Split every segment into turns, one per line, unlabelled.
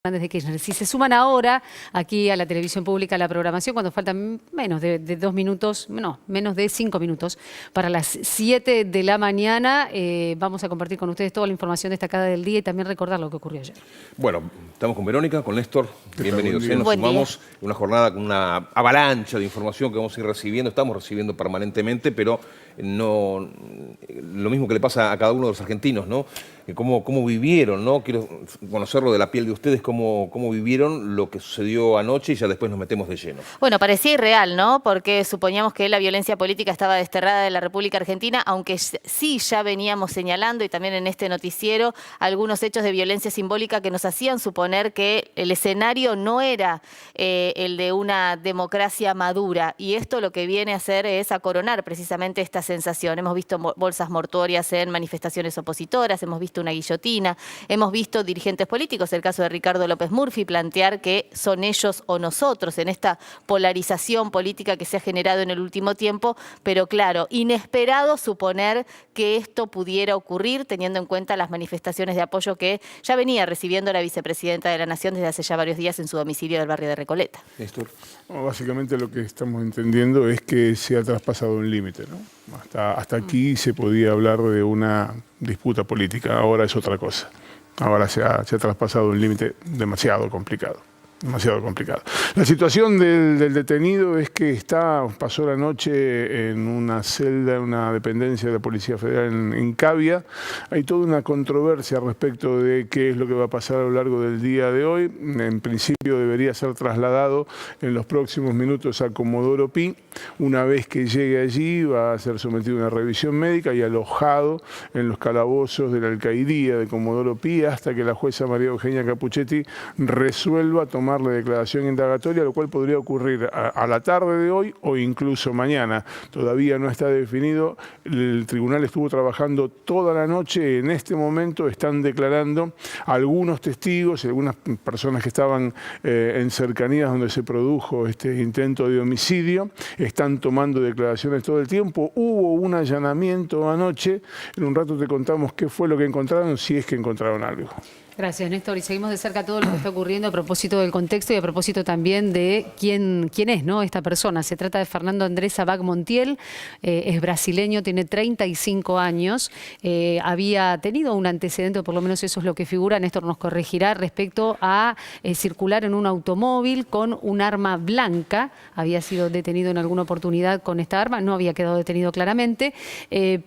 Fernández de Kirchner. Si se suman ahora aquí a la televisión pública, a la programación, cuando faltan menos de 2 minutos, no, menos de 5 minutos, para las 7 de la mañana, vamos a compartir con ustedes toda la información destacada del día y también recordar lo que ocurrió ayer.
Bueno, estamos con Verónica, con Néstor. Bienvenidos. Nos
Buen
sumamos en una jornada con una avalancha de información que vamos a ir recibiendo. Estamos recibiendo permanentemente, pero no lo mismo que le pasa a cada uno de los argentinos, ¿no? Cómo vivieron, ¿no? Quiero conocerlo de la piel de ustedes, cómo vivieron lo que sucedió anoche y ya después nos metemos de lleno.
Bueno, parecía irreal, ¿no? Porque suponíamos que la violencia política estaba desterrada de la República Argentina, aunque sí ya veníamos señalando, y también en este noticiero, algunos hechos de violencia simbólica que nos hacían suponer que el escenario no era el de una democracia madura. Y esto lo que viene a hacer es a coronar precisamente esta sensación. Hemos visto bolsas mortuorias en manifestaciones opositoras, hemos visto una guillotina, hemos visto dirigentes políticos, el caso de Ricardo López Murphy, plantear que son ellos o nosotros en esta polarización política que se ha generado en el último tiempo, pero claro, inesperado suponer que esto pudiera ocurrir teniendo en cuenta las manifestaciones de apoyo que ya venía recibiendo la vicepresidenta de la Nación desde hace ya varios días en su domicilio del barrio de Recoleta.
Néstor.
Bueno, básicamente lo que estamos entendiendo es que se ha traspasado un límite, ¿no? Hasta aquí se podía hablar de una disputa política, ahora es otra cosa. Ahora se ha traspasado un límite demasiado complicado. Demasiado complicado. La situación del detenido es que pasó la noche en una celda, en una dependencia de la Policía Federal en Cavia. Hay toda una controversia respecto de qué es lo que va a pasar a lo largo del día de hoy. En principio debería ser trasladado en los próximos minutos a Comodoro Pi. Una vez que llegue allí va a ser sometido a una revisión médica y alojado en los calabozos de la alcaidía de Comodoro Pi hasta que la jueza María Eugenia Capuchetti resuelva tomar la declaración indagatoria, lo cual podría ocurrir a la tarde de hoy o incluso mañana. Todavía no está definido. El tribunal estuvo trabajando toda la noche. En este momento están declarando algunos testigos, algunas personas que estaban en cercanías donde se produjo este intento de homicidio. Están tomando declaraciones todo el tiempo. Hubo un allanamiento anoche. En un rato te contamos qué fue lo que encontraron, si es que encontraron algo.
Gracias, Néstor. Y seguimos de cerca todo lo que está ocurriendo a propósito del contexto y a propósito también de quién es, ¿no? Esta persona. Se trata de Fernando Andrés Abag Montiel, es brasileño, tiene 35 años, había tenido un antecedente, o por lo menos eso es lo que figura, Néstor nos corregirá, respecto a circular en un automóvil con un arma blanca. Había sido detenido en alguna oportunidad con esta arma, no había quedado detenido claramente,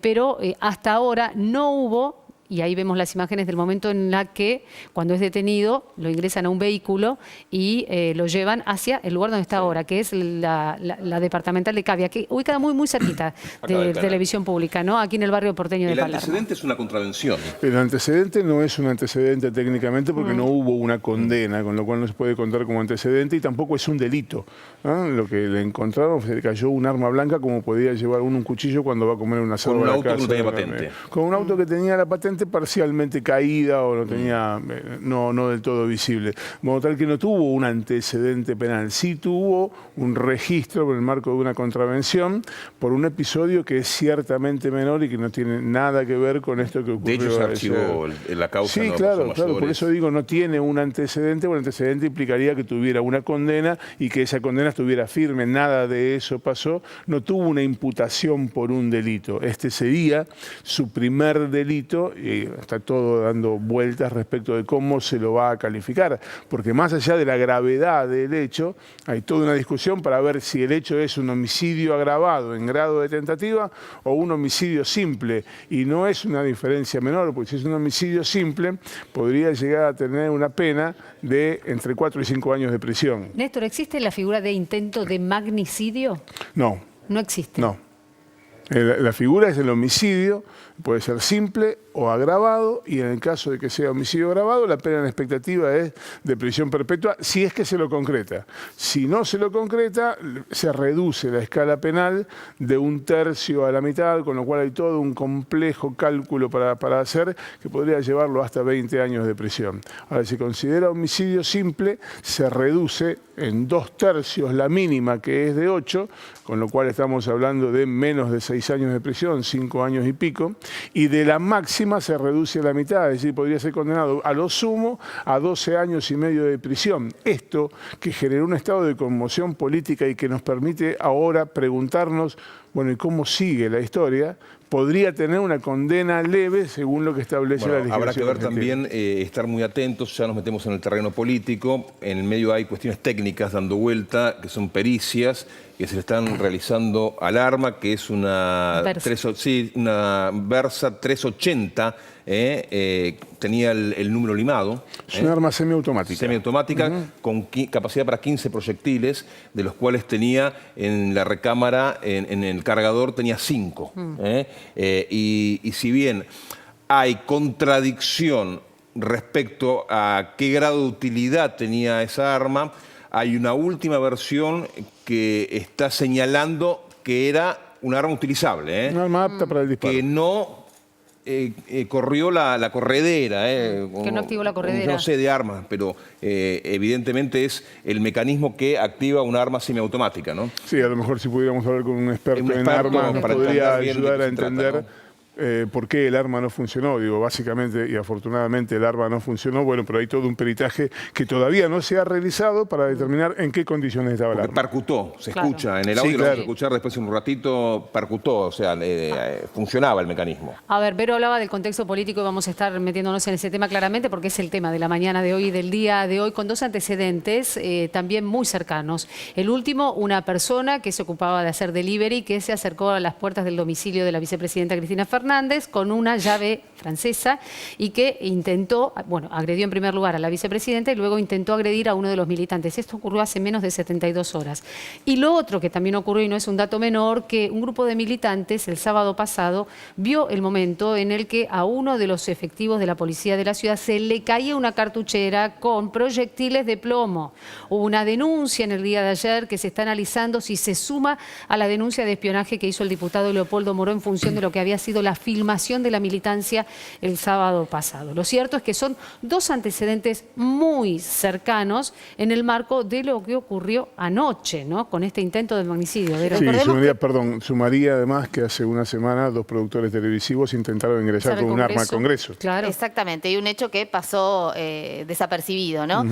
pero hasta ahora no hubo. Y ahí vemos las imágenes del momento en la que, cuando es detenido, lo ingresan a un vehículo y lo llevan hacia el lugar donde está ahora, que es la departamental de Cavia, que ubicada muy cerquita de televisión pública, ¿no? Aquí en el barrio porteño de Palermo.
El antecedente es una contravención.
El antecedente no es un antecedente técnicamente porque no hubo una condena, con lo cual no se puede contar como antecedente y tampoco es un delito, ¿no? Lo que le encontraron, se le cayó un arma blanca como podía llevar un cuchillo cuando va a comer una asado.
Con un auto que no tenía patente.
Con un auto que tenía la patente parcialmente caída o no tenía, no del todo visible. De modo tal que no tuvo un antecedente penal, sí tuvo un registro en el marco de una contravención por un episodio que es ciertamente menor y que no tiene nada que ver con esto que ocurrió.
De hecho, se archivó la causa.
Sí,
no,
claro, por eso digo, no tiene un antecedente, un antecedente implicaría que tuviera una condena y que esa condena estuviera firme, nada de eso pasó, no tuvo una imputación por un delito. Este sería su primer delito y está todo dando vueltas respecto de cómo se lo va a calificar, porque más allá de la gravedad del hecho, hay toda una discusión para ver si el hecho es un homicidio agravado en grado de tentativa o un homicidio simple, y no es una diferencia menor, porque si es un homicidio simple, podría llegar a tener una pena de entre 4 y 5 años de prisión.
Néstor, ¿existe la figura de intento de magnicidio?
No.
No existe.
No. La figura es el homicidio, puede ser simple o agravado, y en el caso de que sea homicidio agravado, la pena en expectativa es de prisión perpetua, si es que se lo concreta. Si no se lo concreta, se reduce la escala penal de 1/3 a la mitad, con lo cual hay todo un complejo cálculo para hacer que podría llevarlo hasta 20 años de prisión. Ahora, si considera homicidio simple, se reduce en 2/3 la mínima, que es de 8, con lo cual estamos hablando de menos de 6 años de prisión, 5 años y pico, y de la máxima máxima se reduce a la mitad, es decir, podría ser condenado a lo sumo a 12 años y medio de prisión. Esto que generó un estado de conmoción política y que nos permite ahora preguntarnos, bueno, ¿y cómo sigue la historia? Podría tener una condena leve según lo que establece la legislación
habrá que ver
argentina.
también, estar muy atentos, ya nos metemos en el terreno político, en el medio hay cuestiones técnicas dando vuelta, que son pericias, que se le están realizando al arma, que es una una Versa 380, tenía el número limado.
Es un arma semiautomática.
Semiautomática, con capacidad para 15 proyectiles, de los cuales tenía en la recámara, en el cargador, tenía 5. Y si bien hay contradicción respecto a qué grado de utilidad tenía esa arma, hay una última versión que está señalando que era un arma utilizable.
Un arma apta para el disparo.
Que no corrió la corredera.
Que no activó la corredera.
Yo no sé de armas, pero evidentemente es el mecanismo que activa una arma semiautomática, ¿no?
Sí, a lo mejor si pudiéramos hablar con un experto en armas nos
para
podría
entender bien
ayudar
de
a
qué se trata,
entender por qué el arma no funcionó. Digo, básicamente y afortunadamente el arma no funcionó, bueno, pero hay todo un peritaje que todavía no se ha realizado para determinar en qué condiciones estaba el
Porque
arma.
percutó, se
Claro.
escucha en el
Sí,
audio, lo
claro.
vamos a escuchar después en un ratito, percutó, o sea, funcionaba el mecanismo.
A ver, Vero hablaba del contexto político y vamos a estar metiéndonos en ese tema claramente porque es el tema de la mañana de hoy y del día de hoy, con dos antecedentes también muy cercanos. El último, una persona que se ocupaba de hacer delivery, que se acercó a las puertas del domicilio de la vicepresidenta Cristina Fernández con una llave francesa y que intentó, bueno, agredió en primer lugar a la vicepresidenta y luego intentó agredir a uno de los militantes. Esto ocurrió hace menos de 72 horas. Y lo otro que también ocurrió, y no es un dato menor, que un grupo de militantes el sábado pasado vio el momento en el que a uno de los efectivos de la policía de la ciudad se le caía una cartuchera con proyectiles de plomo. Hubo una denuncia en el día de ayer que se está analizando si se suma a la denuncia de espionaje que hizo el diputado Leopoldo Moró en función de lo que había sido la filmación de la militancia el sábado pasado. Lo cierto es que son dos antecedentes muy cercanos en el marco de lo que ocurrió anoche, ¿no? Con este intento de magnicidio. Vero.
Sí,
Recordemos
sumaría además que hace una semana dos productores televisivos intentaron ingresar con un arma al Congreso.
Claro.
Exactamente, y un hecho que pasó desapercibido, ¿no?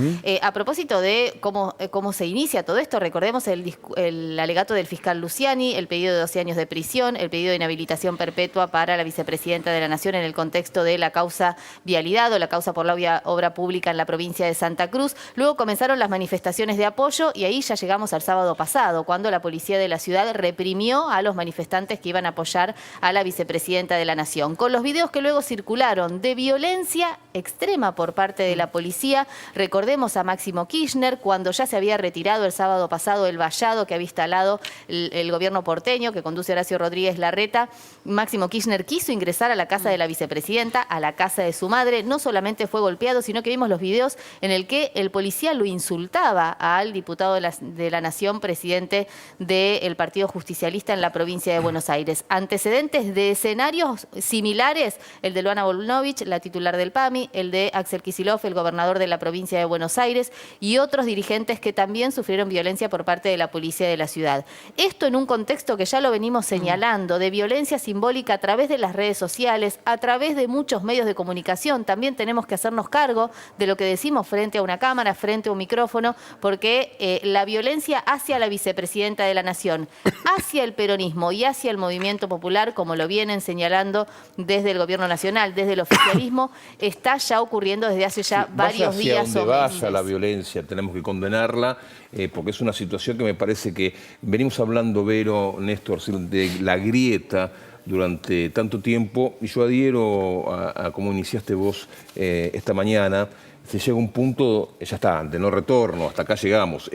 A propósito de cómo se inicia todo esto, recordemos el alegato del fiscal Luciani, el pedido de 12 años de prisión, el pedido de inhabilitación perpetua para la vicepresidenta de la Nación en el contexto de la causa vialidad o la causa por la obra pública en la provincia de Santa Cruz. Luego comenzaron las manifestaciones de apoyo y ahí ya llegamos al sábado pasado, cuando la policía de la ciudad reprimió a los manifestantes que iban a apoyar a la vicepresidenta de la Nación. Con los videos que luego circularon de violencia extrema por parte de la policía, recordemos a Máximo Kirchner, cuando ya se había retirado el sábado pasado el vallado que había instalado el gobierno porteño, que conduce Horacio Rodríguez Larreta. Máximo Kirchner quiso ingresar a la casa de la vicepresidenta, a la casa de su madre. No solamente fue golpeado, sino que vimos los videos en el que el policía lo insultaba al diputado de la Nación, presidente del Partido Justicialista en la provincia de Buenos Aires. Antecedentes de escenarios similares, el de Luana Volnovich, la titular del PAMI, el de Axel Kicillof, el gobernador de la provincia de Buenos Aires, y otros dirigentes que también sufrieron violencia por parte de la policía de la ciudad. Esto en un contexto que ya lo venimos señalando, de violencia simbólica a través de las redes sociales, a través de muchos medios de comunicación. También tenemos que hacernos cargo de lo que decimos frente a una cámara, frente a un micrófono, porque la violencia hacia la vicepresidenta de la Nación, hacia el peronismo y hacia el movimiento popular, como lo vienen señalando desde el gobierno nacional, desde el oficialismo, está ya ocurriendo desde hace ya varios días.
Hacia donde vaya la violencia, tenemos que condenarla, porque es una situación que me parece que venimos hablando, Vero, Néstor, de la grieta durante tanto tiempo, y yo adhiero a cómo iniciaste vos esta mañana. Se llega a un punto, ya está, de no retorno, hasta acá llegamos.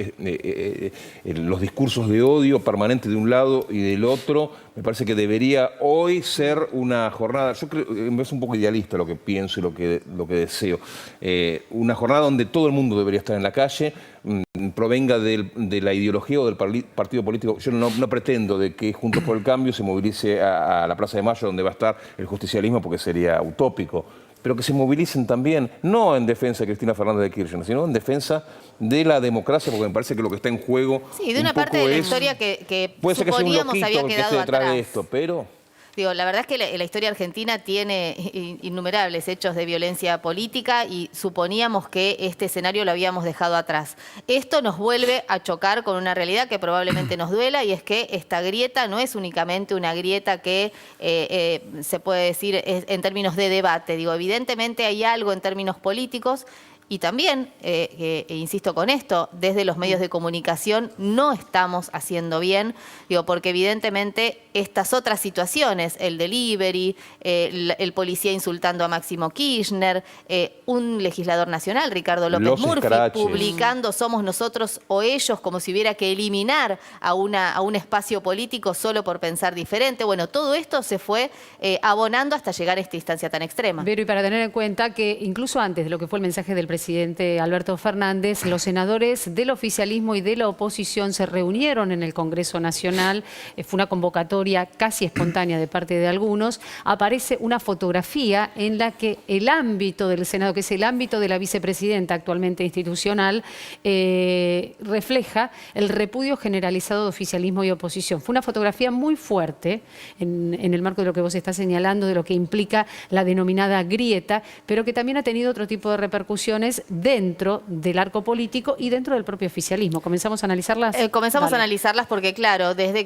Los discursos de odio permanentes de un lado y del otro, me parece que debería hoy ser una jornada, yo creo, es un poco idealista lo que pienso y lo que deseo, una jornada donde todo el mundo debería estar en la calle, provenga de la ideología o del partido político. Yo no pretendo de que Juntos por el Cambio se movilice a la Plaza de Mayo, donde va a estar el justicialismo, porque sería utópico, pero que se movilicen también, no en defensa de Cristina Fernández de Kirchner, sino en defensa de la democracia, porque me parece que lo que está en juego...
Sí, de una parte de la historia que
puede ser que sea un
suponíamos
loquito
había
que
quedado
esté detrás
atrás.
de esto, pero...
Digo, la verdad es que la historia argentina tiene innumerables hechos de violencia política y suponíamos que este escenario lo habíamos dejado atrás. Esto nos vuelve a chocar con una realidad que probablemente nos duela, y es que esta grieta no es únicamente una grieta que se puede decir en términos de debate. Digo, evidentemente hay algo en términos políticos. Y también, insisto con esto, desde los medios de comunicación no estamos haciendo bien, digo, porque evidentemente estas otras situaciones, el delivery, el policía insultando a Máximo Kirchner, un legislador nacional, Ricardo López Murphy, publicando "somos nosotros o ellos", como si hubiera que eliminar a un espacio político solo por pensar diferente. Bueno, todo esto se fue abonando hasta llegar a esta instancia tan extrema.
Pero y para tener en cuenta que incluso antes de lo que fue el mensaje del presidente Alberto Fernández, los senadores del oficialismo y de la oposición se reunieron en el Congreso Nacional. Fue una convocatoria casi espontánea de parte de algunos. Aparece una fotografía en la que el ámbito del Senado, que es el ámbito de la vicepresidenta actualmente institucional, refleja el repudio generalizado de oficialismo y oposición. Fue una fotografía muy fuerte en el marco de lo que vos estás señalando, de lo que implica la denominada grieta, pero que también ha tenido otro tipo de repercusiones dentro del arco político y dentro del propio oficialismo. ¿Comenzamos a analizarlas?
Comenzamos a analizarlas porque, claro, desde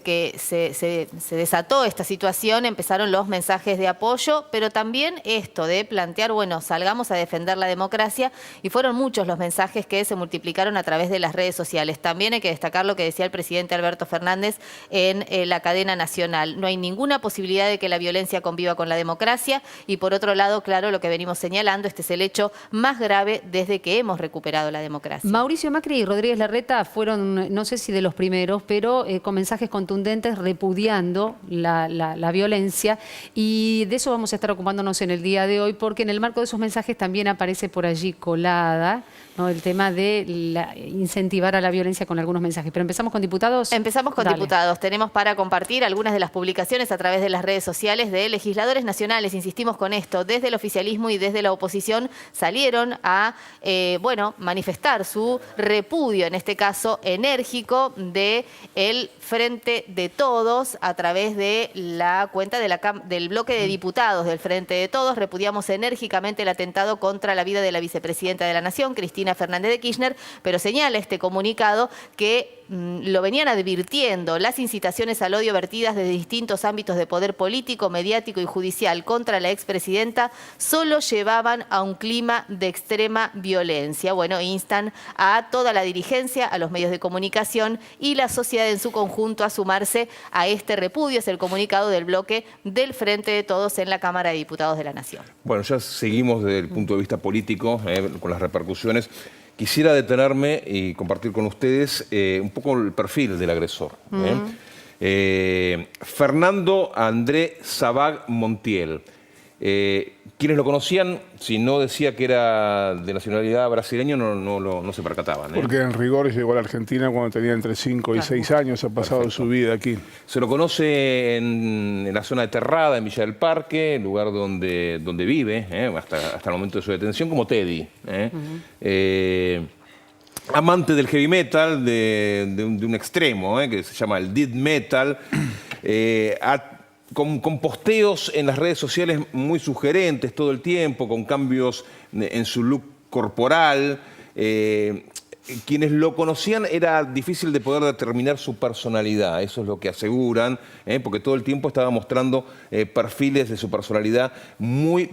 que se desató esta situación empezaron los mensajes de apoyo, pero también esto de plantear, bueno, salgamos a defender la democracia, y fueron muchos los mensajes que se multiplicaron a través de las redes sociales. También hay que destacar lo que decía el presidente Alberto Fernández en la cadena nacional. No hay ninguna posibilidad de que la violencia conviva con la democracia, y por otro lado, claro, lo que venimos señalando, este es el hecho más grave desde que hemos recuperado la democracia.
Mauricio Macri y Rodríguez Larreta fueron, no sé si de los primeros, pero con mensajes contundentes repudiando la violencia, y de eso vamos a estar ocupándonos en el día de hoy, porque en el marco de esos mensajes también aparece por allí colada, ¿no?, el tema de incentivar a la violencia con algunos mensajes. Pero empezamos con diputados.
Empezamos con diputados. Tenemos para compartir algunas de las publicaciones a través de las redes sociales de legisladores nacionales. Insistimos con esto, desde el oficialismo y desde la oposición salieron a manifestar su repudio, en este caso enérgico, del Frente de Todos a través de la cuenta del bloque de diputados del Frente de Todos. Repudiamos enérgicamente el atentado contra la vida de la vicepresidenta de la Nación, Cristina Fernández de Kirchner, pero señala este comunicado que lo venían advirtiendo: las incitaciones al odio vertidas desde distintos ámbitos de poder político, mediático y judicial contra la expresidenta solo llevaban a un clima de extrema violencia. Bueno, instan a toda la dirigencia, a los medios de comunicación y la sociedad en su conjunto a sumarse a este repudio. Es el comunicado del bloque del Frente de Todos en la Cámara de Diputados de la Nación.
Bueno, ya seguimos desde el punto de vista político con las repercusiones. Quisiera detenerme y compartir con ustedes un poco el perfil del agresor. Fernando Andrés Sabag Montiel. Quienes lo conocían, si no decía que era de nacionalidad brasileña, no se percataban.
Porque en rigor llegó a la Argentina cuando tenía entre 5 y 6 años, ha pasado su vida aquí.
Se lo conoce en la zona de Terrada, en Villa del Parque, lugar donde vive, hasta el momento de su detención, como Teddy. Amante del heavy metal, de un extremo, que se llama el death metal, con posteos en las redes sociales muy sugerentes todo el tiempo, con cambios en su look corporal. Quienes lo conocían era difícil de poder determinar su personalidad, eso es lo que aseguran, porque todo el tiempo estaba mostrando perfiles de su personalidad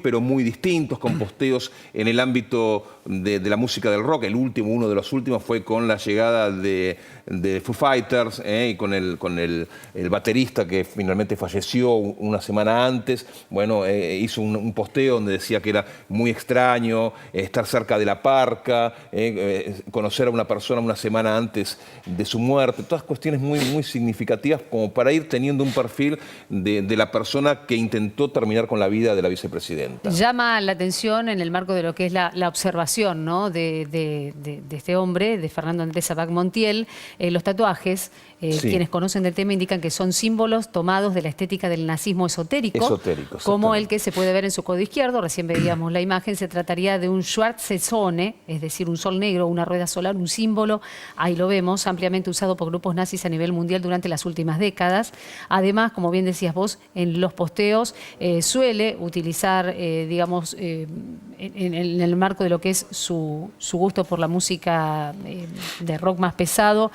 pero muy distintos, con posteos en el ámbito de la música del rock. Uno de los últimos fue con la llegada de Foo Fighters y con el baterista que finalmente falleció una semana antes. Bueno, hizo un posteo donde decía que era muy extraño estar cerca de la parca, conocer a una persona una semana antes de su muerte. Todas cuestiones muy significativas como para ir teniendo un perfil de la persona que intentó terminar con la vida de la vicepresidenta.
Llama la atención en el marco de lo que es la observación versión, ¿no?, de este hombre, de Fernando Andrés Sabac Montiel. Los tatuajes,
Sí.
quienes conocen del tema indican que son símbolos tomados de la estética del nazismo esotérico,
Esotérico,
como el
exactamente.
que se puede ver en su codo izquierdo. Recién veíamos la imagen. Se trataría de un Schwarze Sonne, es decir, un sol negro, una rueda solar, un símbolo, ahí lo vemos, ampliamente usado por grupos nazis a nivel mundial durante las últimas décadas. Además, como bien decías vos, en los posteos suele utilizar, digamos, en el marco de lo que es su gusto por la música de rock más pesado,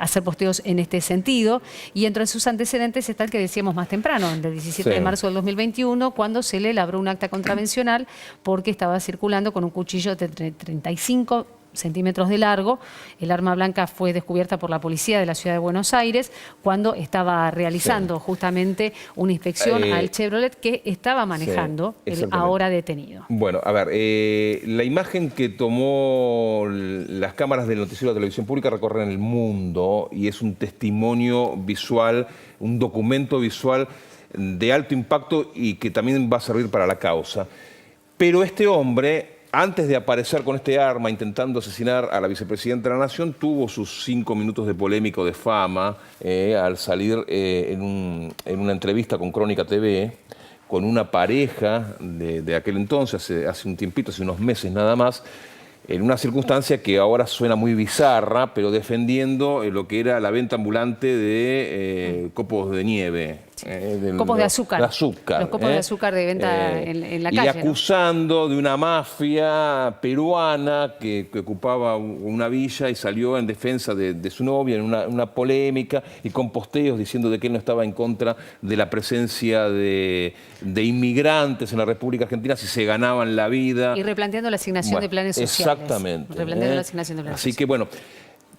hacer posteos en este sentido. Y entre sus antecedentes está el que decíamos más temprano, el del 17
Sí.
de marzo del 2021, cuando se le labró un acta contravencional porque estaba circulando con un cuchillo de 35 centímetros de largo. El arma blanca fue descubierta por la policía de la ciudad de Buenos Aires cuando estaba realizando justamente una inspección al Chevrolet que estaba manejando el
exactamente.
ahora detenido.
Bueno, a ver, la imagen que tomó las cámaras del noticiero de la televisión pública recorren el mundo y es un testimonio visual, un documento visual de alto impacto y que también va a servir para la causa. Pero este hombre, antes de aparecer con este arma intentando asesinar a la vicepresidenta de la Nación, tuvo sus 5 minutos de polémico de fama al salir en una entrevista con Crónica TV con una pareja de aquel entonces, hace un tiempito, hace unos meses nada más, en una circunstancia que ahora suena muy bizarra, pero defendiendo lo que era la venta ambulante de copos de nieve.
Copos de azúcar.
De azúcar.
Los copos de azúcar de venta en la calle,
Y acusando de una mafia peruana que ocupaba una villa y salió en defensa de su novia en una polémica y con posteos diciendo de que él no estaba en contra de la presencia de inmigrantes en la República Argentina si se ganaban la vida.
Y replanteando la asignación de planes sociales.
Exactamente.
Replanteando la asignación de planes
Así
sociales.
que bueno,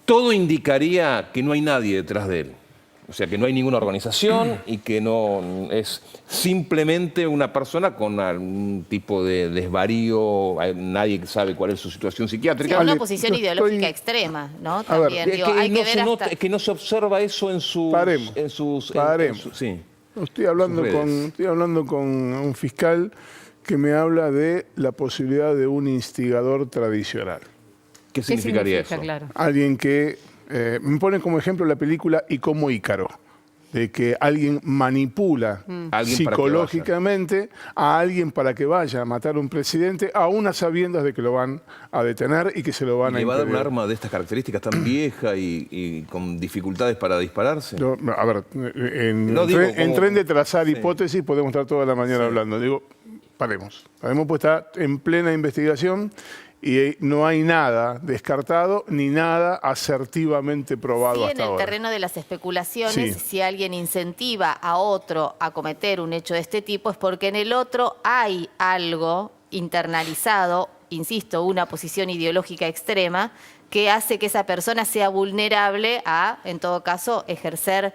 todo indicaría que no hay nadie detrás de él. O sea, que no hay ninguna organización y que no es simplemente una persona con algún tipo de desvarío, nadie sabe cuál es su situación
Sí,
psiquiátrica.
una
Ale,
posición
yo
ideológica
estoy-
extrema, ¿no?
A ver,
También,
Es
digo,
que,
hay
no
que
se
ver
nota,
hasta...
es que no se observa eso en sus...
Paremos.
En sus
Paremos.
sí.
Estoy hablando
Sus redes.
estoy hablando con un fiscal que me habla de la posibilidad de un instigador tradicional.
¿Qué
¿Qué
significaría
significa,
eso?
claro?
Alguien que me pone como ejemplo la película Y como Ícaro, de que alguien manipula
Alguien para que
psicológicamente a alguien para que vaya a matar a un presidente, aún a sabiendas de que lo van a detener y que se lo van a
¿Le va a dar un
impedir.
arma de estas características tan vieja y con dificultades para dispararse?
Yo, a ver,
No digo
en
cómo-
tren de trazar
Sí.
hipótesis podemos estar toda la mañana hablando. Digo, paremos. Paremos, pues está en plena investigación y no hay nada descartado ni nada asertivamente probado
Sí, en
hasta
el
ahora.
terreno de las especulaciones,
Sí.
si alguien incentiva a otro a cometer un hecho de este tipo, es porque en el otro hay algo internalizado, insisto, una posición ideológica extrema, que hace que esa persona sea vulnerable a, en todo caso, ejercer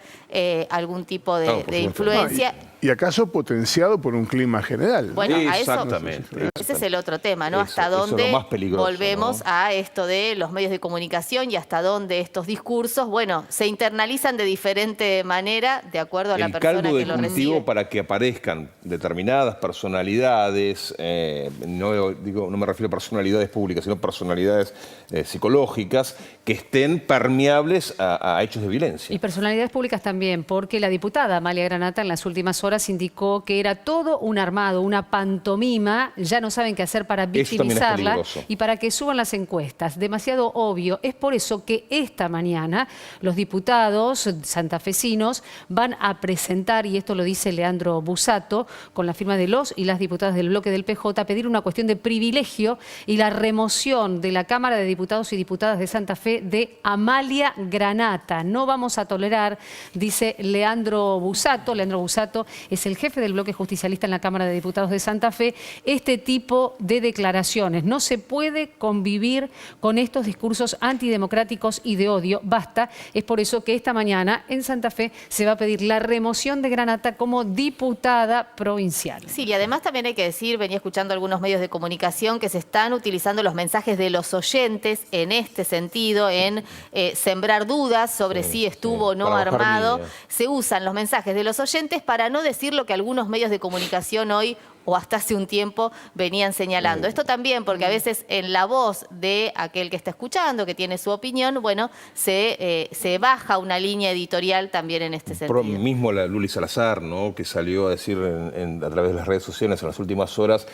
algún tipo de,
Claro, por
de
supuesto.
influencia.
¿Y acaso potenciado por un clima general?
Bueno, a eso,
Exactamente.
ese es el otro tema, ¿no?
Eso
Hasta
es lo
dónde
más peligroso,
volvemos
¿no?
a esto de los medios de comunicación y hasta dónde estos discursos, bueno, se internalizan de diferente manera de acuerdo a la
El
persona
caldo de
que lo
cultivo
recibe.
para que aparezcan determinadas personalidades, no me refiero a personalidades públicas, sino personalidades psicológicas que estén permeables a hechos de violencia.
Y personalidades públicas también, porque la diputada Amalia Granata en las últimas horas indicó que era todo un armado, una pantomima, ya no saben qué hacer para
también es
victimizarla
peligroso.
y para que suban las encuestas. Demasiado obvio. Es por eso que esta mañana los diputados santafesinos van a presentar, y esto lo dice Leandro Busato, con la firma de los y las diputadas del bloque del PJ, pedir una cuestión de privilegio y la remoción de la Cámara de Diputados y Diputadas de Santa Fe de Amalia Granata. No vamos a tolerar, dice Leandro Busato. Leandro Busato es el jefe del bloque justicialista en la Cámara de Diputados de Santa Fe. Este tipo de declaraciones. No se puede convivir con estos discursos antidemocráticos y de odio. Basta. Es por eso que esta mañana en Santa Fe se va a pedir la remoción de Granata como diputada provincial.
Sí, y además también hay que decir, venía escuchando algunos medios de comunicación que se están utilizando los mensajes de los oyentes en este sentido, en sembrar dudas sobre si estuvo o no
para bajar
armado.
líneas.
Se usan los mensajes de los oyentes para no decir lo que algunos medios de comunicación hoy o hasta hace un tiempo venían señalando. Esto también porque a veces en la voz de aquel que está escuchando, que tiene su opinión, bueno, se baja una línea editorial también en este sentido.
Mismo la Luli Salazar, ¿no?, que salió a decir a través de las redes sociales en las últimas horas,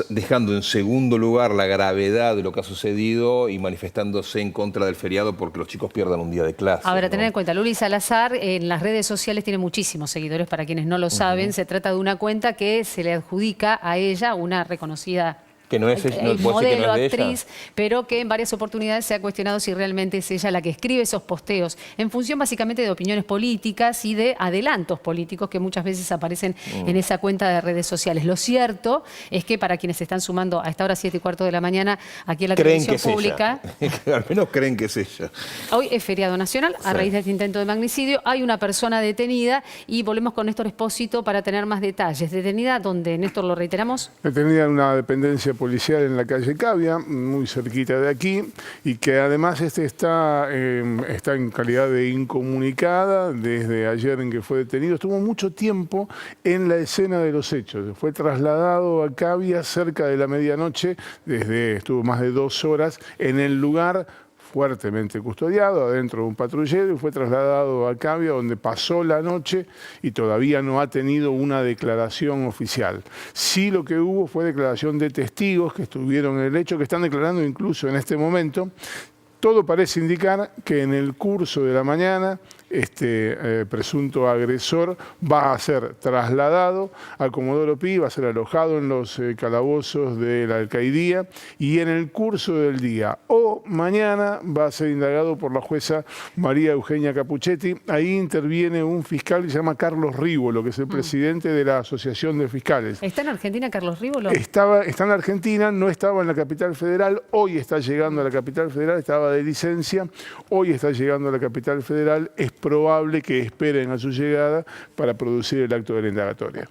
dejando en segundo lugar la gravedad de lo que ha sucedido y manifestándose en contra del feriado porque los chicos pierdan un día de clase.
Ahora,
¿no?
tener en cuenta, Luli Salazar en las redes sociales tiene muchísimos seguidores, para quienes no lo saben. Se trata de una cuenta que se le adjudica a ella, una reconocida
Que no es ella, no puede ser que
modelo,
no es de
actriz,
ella.
pero que en varias oportunidades se ha cuestionado si realmente es ella la que escribe esos posteos, en función básicamente de opiniones políticas y de adelantos políticos que muchas veces aparecen en esa cuenta de redes sociales. Lo cierto es que para quienes se están sumando a esta hora 7:15 de la mañana aquí a la
Creen que
televisión
es
pública,
ella. Al menos creen que es ella.
hoy es feriado nacional a raíz de este intento de magnicidio. Hay una persona detenida y volvemos con Néstor Espósito para tener más detalles. ¿Detenida dónde, Néstor, lo reiteramos?
Detenida en una dependencia policial en la calle Cavia, muy cerquita de aquí, y que además está en calidad de incomunicada desde ayer en que fue detenido. Estuvo mucho tiempo en la escena de los hechos. Fue trasladado a Cavia cerca de la medianoche, estuvo más de 2 horas en el lugar, fuertemente custodiado adentro de un patrullero, y fue trasladado a Cavia, donde pasó la noche y todavía no ha tenido una declaración oficial. Sí, lo que hubo fue declaración de testigos que estuvieron en el hecho, que están declarando incluso en este momento. Todo parece indicar que en el curso de la mañana este presunto agresor va a ser trasladado a Comodoro Pi, va a ser alojado en los calabozos de la alcaidía, y en el curso del día o mañana va a ser indagado por la jueza María Eugenia Capuchetti. Ahí interviene un fiscal que se llama Carlos Rívolo, que es el presidente de la Asociación de Fiscales.
¿Está en Argentina Carlos Rívolo?
Está en Argentina, no estaba en la capital federal, hoy está llegando a la capital federal, estaba de licencia, hoy está llegando a la capital federal. Es probable que esperen a su llegada para producir el acto de la indagatoria.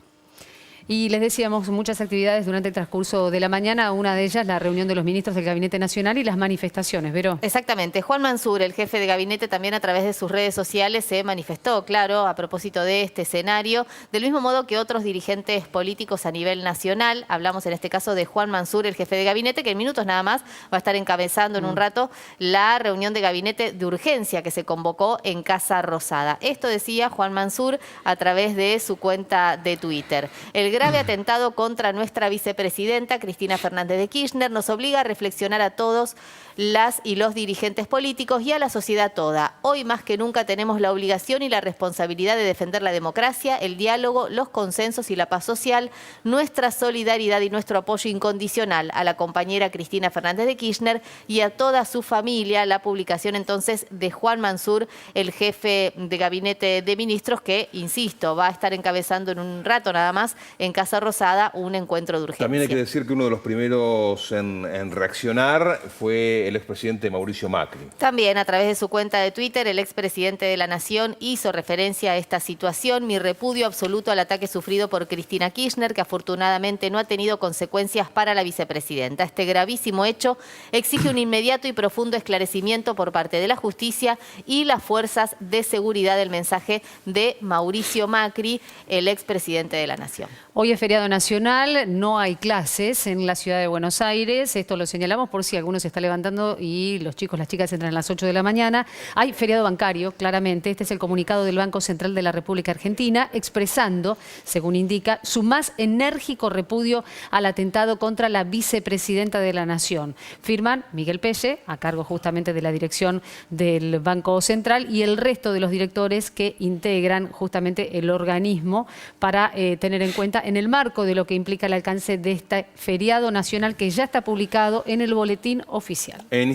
Y les decíamos muchas actividades durante el transcurso de la mañana, una de ellas la reunión de los ministros del Gabinete Nacional y las manifestaciones, ¿Vero?
Exactamente. Juan Mansur, el jefe de gabinete, también a través de sus redes sociales se manifestó, claro, a propósito de este escenario, del mismo modo que otros dirigentes políticos a nivel nacional. Hablamos en este caso de Juan Mansur, el jefe de gabinete, que en minutos nada más va a estar encabezando en un rato la reunión de gabinete de urgencia que se convocó en Casa Rosada. Esto decía Juan Mansur a través de su cuenta de Twitter. El grave atentado contra nuestra vicepresidenta, Cristina Fernández de Kirchner, nos obliga a reflexionar a todos las y los dirigentes políticos y a la sociedad toda. Hoy más que nunca tenemos la obligación y la responsabilidad de defender la democracia, el diálogo, los consensos y la paz social, nuestra solidaridad y nuestro apoyo incondicional a la compañera Cristina Fernández de Kirchner y a toda su familia. La publicación entonces de Juan Mansur, el jefe de gabinete de ministros, que, insisto, va a estar encabezando en un rato nada más en Casa Rosada un encuentro de urgencia.
También hay que decir que uno de los primeros en reaccionar fue el expresidente Mauricio Macri.
También a través de su cuenta de Twitter, el expresidente de la Nación hizo referencia a esta situación. Mi repudio absoluto al ataque sufrido por Cristina Kirchner, que afortunadamente no ha tenido consecuencias para la vicepresidenta. Este gravísimo hecho exige un inmediato y profundo esclarecimiento por parte de la justicia y las fuerzas de seguridad, del mensaje de Mauricio Macri, el expresidente de la Nación.
Hoy es feriado nacional, no hay clases en la ciudad de Buenos Aires. Esto lo señalamos por si alguno se está levantando y los chicos, las chicas entran a las 8 de la mañana. Hay feriado bancario, claramente. Este es el comunicado del Banco Central de la República Argentina, expresando, según indica, su más enérgico repudio al atentado contra la vicepresidenta de la Nación. Firman Miguel Pelle, a cargo justamente de la dirección del Banco Central, y el resto de los directores que integran justamente el organismo, para tener en cuenta en el marco de lo que implica el alcance de este feriado nacional que ya está publicado en el boletín oficial.